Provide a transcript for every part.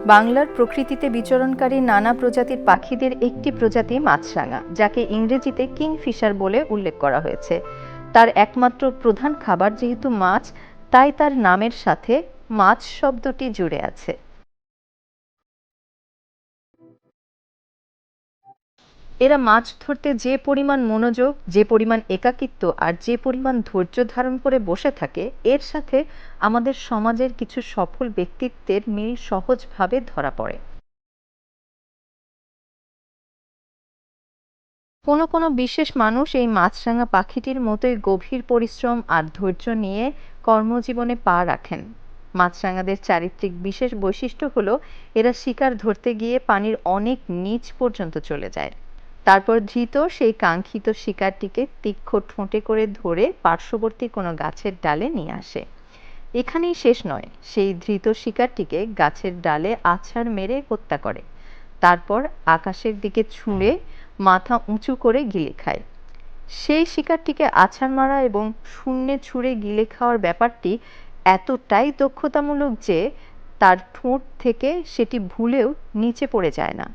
বাংলার প্রকৃতিতে বিচরণকারী নানা প্রজাতির পাখিদের একটি প্রজাতি মাছরাঙা, যাকে ইংরেজিতে কিংফিশার বলে উল্লেখ করা হয়েছে। তার একমাত্র প্রধান খাবার যেহেতু মাছ, তাই তার নামের সাথে মাছ শব্দটি জুড়ে আছে। এরা মাছ ধরতে যে পরিমাণ মনোযোগ, যে পরিমাণ একাকিত্ব আর যে পরিমাণ ধৈর্য ধারণ করে বসে থাকে, এর সাথে আমাদের সমাজের কিছু সফল ব্যক্তিত্বের মিল সহজভাবে ধরা পড়ে। কোনো কোনো বিশেষ মানুষ এই মাছরাঙা পাখিটির মতোই গভীর পরিশ্রম আর ধৈর্য নিয়ে কর্মজীবনে পা রাখেন। মাছরাঙাদের চারিত্রিক বিশেষ বৈশিষ্ট্য হলো এরা শিকার ধরতে গিয়ে পানির অনেক নিচ পর্যন্ত চলে যায়। তারপর ধৃত সেই কাঙ্ক্ষিত শিকারটিকে তীক্ষ্ণ ঠোঁটে করে ধরে পার্শ্ববর্তী কোনো গাছের ডালে নিয়ে আসে। এখানেই শেষ নয়, সেই ধৃত শিকারটিকে গাছের ডালে আছাড় মেরে হত্যা করে। তারপর আকাশের দিকে ছুঁড়ে মাথা উঁচু করে গিলে খায়। সেই শিকারটিকে আছাড় মারা এবং শূন্যে ছুঁড়ে গিলে খাওয়ার ব্যাপারটি এতটাই দক্ষতামূলক যে তার ঠোঁট থেকে সেটি ভুলেও নিচে পড়ে যায় না।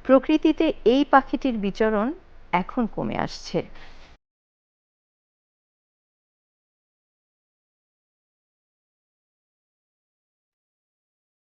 প্রকৃতিতে এই পাখিটির বিচরণ এখন কমে আসছে।